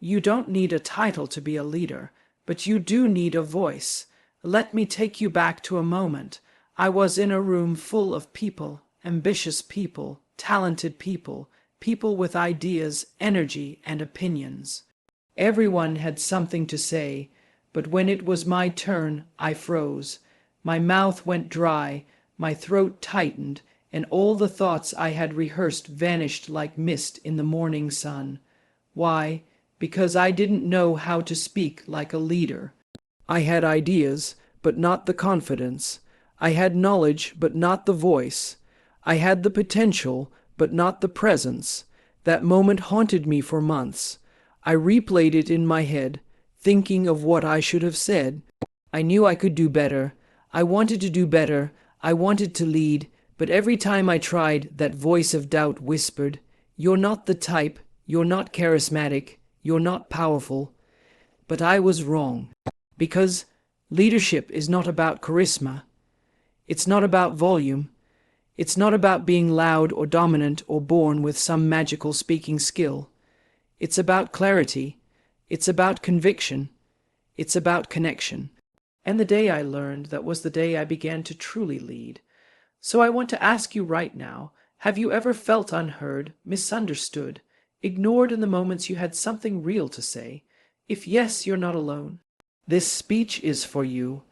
You don't need a title to be a leader, but you do need a voice. Let me take you back to a moment. I was in a room full of people, ambitious people, talented people, people with ideas, energy, and opinions. Everyone had something to say, but when it was my turn, I froze. My mouth went dry, my throat tightened, and all the thoughts I had rehearsed vanished like mist in the morning sun. Why? Because I didn't know how to speak like a leader. I had ideas, but not the confidence. I had knowledge, but not the voice. I had the potential, but not the presence. That moment haunted me for months. I replayed it in my head, thinking of what I should have said. I knew I could do better. I wanted to do better. I wanted to lead, but every time I tried, that voice of doubt whispered, "You're not the type, you're not charismatic, you're not powerful." But I was wrong, because leadership is not about charisma. It's not about volume. It's not about being loud or dominant or born with some magical speaking skill. It's about clarity. It's about conviction. It's about connection. And the day I learned that was the day I began to truly lead. So I want to ask you right now, have you ever felt unheard, misunderstood, ignored in the moments you had something real to say? If yes, you're not alone. This speech is for you.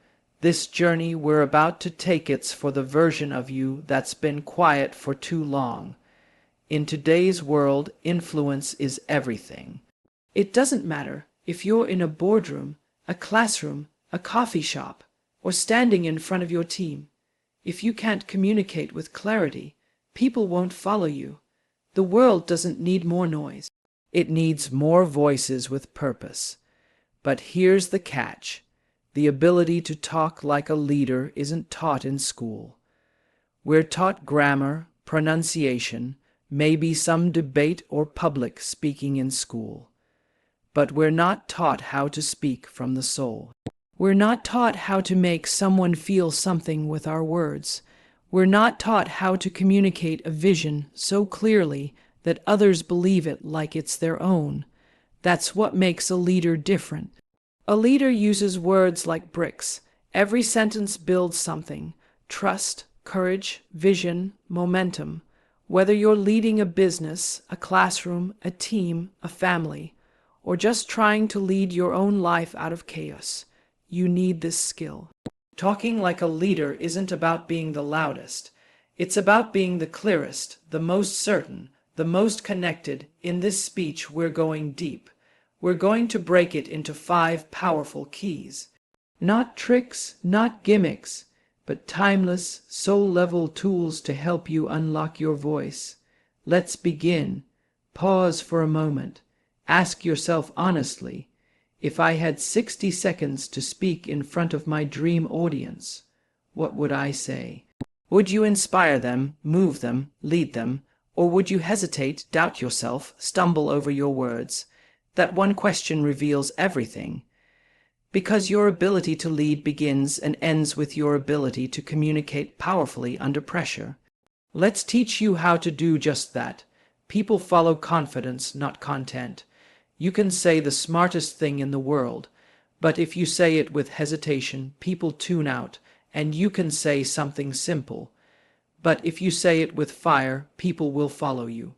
This journey we're about to take, it's for the version of you that's been quiet for too long. In today's world, influence is everything. It doesn't matter if you're in a boardroom, a classroom, a coffee shop, or standing in front of your team. If you can't communicate with clarity, people won't follow you. The world doesn't need more noise. It needs more voices with purpose. But here's the catch. The ability to talk like a leader isn't taught in school. We're taught grammar, pronunciation, maybe some debate or public speaking in school. But we're not taught how to speak from the soul. We're not taught how to make someone feel something with our words. We're not taught how to communicate a vision so clearly that others believe it like it's their own. That's what makes a leader different. A leader uses words like bricks. Every sentence builds something: trust, courage, vision, momentum. Whether you're leading a business, a classroom, a team, a family, or just trying to lead your own life out of chaos, you need this skill. Talking like a leader isn't about being the loudest. It's about being the clearest, the most certain, the most connected. In this speech, we're going deep. We're going to break it into 5 powerful keys. Not tricks, not gimmicks, but timeless, soul-level tools to help you unlock your voice. Let's begin. Pause for a moment. Ask yourself honestly, if I had 60 seconds to speak in front of my dream audience, what would I say? Would you inspire them, move them, lead them, or would you hesitate, doubt yourself, stumble over your words? That one question reveals everything. Because your ability to lead begins and ends with your ability to communicate powerfully under pressure. Let's teach you how to do just that. People follow confidence, not content. You can say the smartest thing in the world, but if you say it with hesitation, people tune out, and you can say something simple. But if you say it with fire, people will follow you.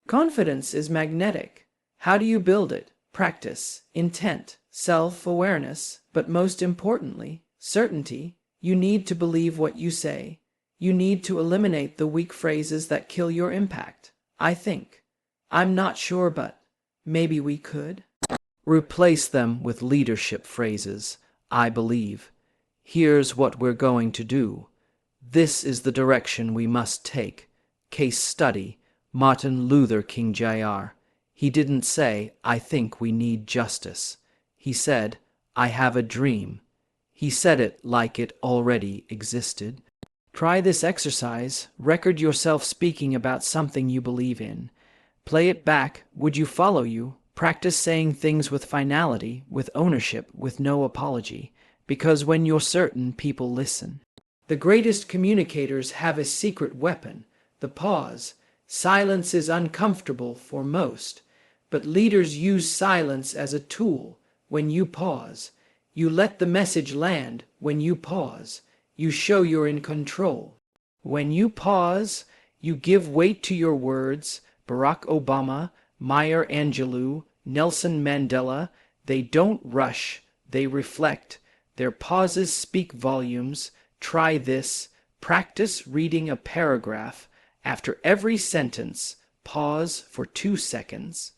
Confidence is magnetic. How do you build it? Practice, intent, self-awareness, but most importantly, certainty. You need to believe what you say. You need to eliminate the weak phrases that kill your impact. I think. I'm not sure, but maybe we could. Replace them with leadership phrases. I believe. Here's what we're going to do. This is the direction we must take. Case study, Martin Luther King Jr. He didn't say, I think we need justice. He said, I have a dream. He said it like it already existed. Try this exercise. Record yourself speaking about something you believe in. Play it back. Would you follow you? Practice saying things with finality, with ownership, with no apology. Because when you're certain, people listen. The greatest communicators have a secret weapon, the pause. Silence is uncomfortable for most, But leaders use silence as a tool. When you pause, you let the message land. When you pause, you show you're in control. When you pause, you give weight to your words. Barack Obama, Maya Angelou, Nelson Mandela, they don't rush, they reflect. Their pauses speak volumes. Try this. Practice reading a paragraph. After every sentence, pause for 2 seconds.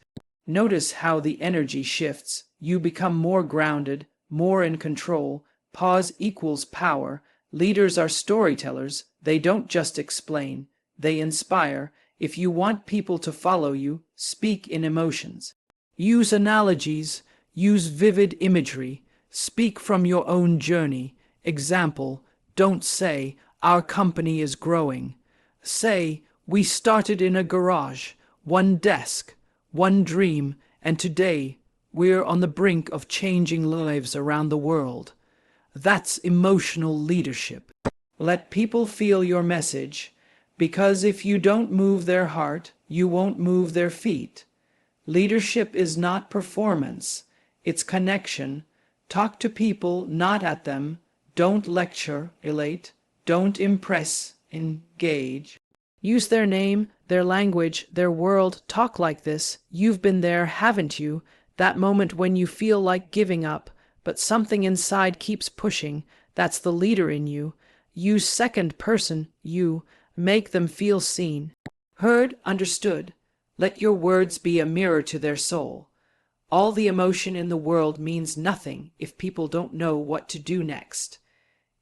Notice how the energy shifts. You become more grounded, more in control. Pause equals power. Leaders are storytellers. They don't just explain, they inspire. If you want people to follow you, speak in emotions. Use analogies, use vivid imagery. Speak from your own journey. Example, don't say, "Our company is growing." Say, "We started in a garage, one desk, one dream, and today we're on the brink of changing lives around the world." That's emotional leadership. Let people feel your message, because if you don't move their heart, you won't move their feet. Leadership is not performance, it's connection. Talk to people, not at them. Don't lecture, elate. Don't impress, engage. Use their name, their language, their world. Talk like this. You've been there, haven't you? That moment when you feel like giving up, but something inside keeps pushing. That's the leader in you. Use second person, you. Make them feel seen. Heard, understood. Let your words be a mirror to their soul. All the emotion in the world means nothing if people don't know what to do next.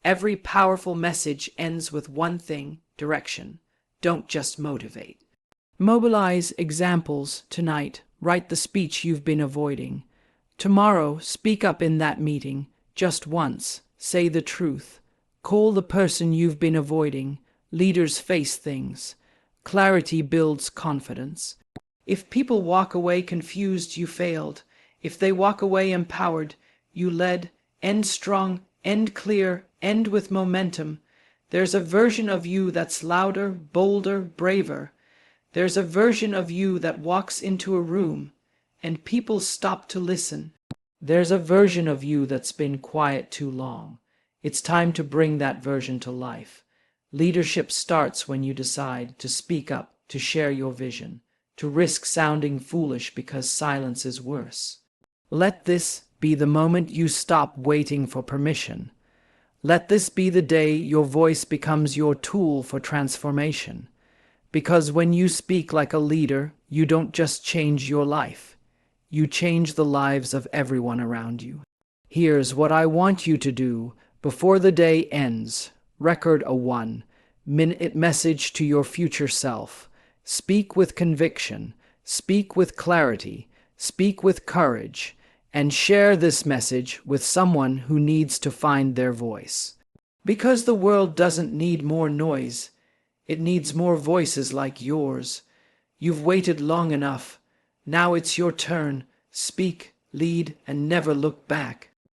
Every powerful message ends with one thing, direction. Don't just motivate. Mobilize examples tonight. Write the speech you've been avoiding. Tomorrow, speak up in that meeting. Just once. Say the truth. Call the person you've been avoiding. Leaders face things. Clarity builds confidence. If people walk away confused, you failed. If they walk away empowered, you led. End strong, end clear, end with momentum. There's a version of you that's louder, bolder, braver. There's a version of you that walks into a room and people stop to listen. There's a version of you that's been quiet too long. It's time to bring that version to life. Leadership starts when you decide to speak up, to share your vision, to risk sounding foolish because silence is worse. Let this be the moment you stop waiting for permission. Let this be the day your voice becomes your tool for transformation. Because when you speak like a leader, you don't just change your life. You change the lives of everyone around you. Here's what I want you to do before the day ends. Record a 1-minute message to your future self. Speak with conviction. Speak with clarity. Speak with courage. And share this message with someone who needs to find their voice. Because the world doesn't need more noise. It needs more voices like yours. You've waited long enough. Now it's your turn. Speak, lead, and never look back.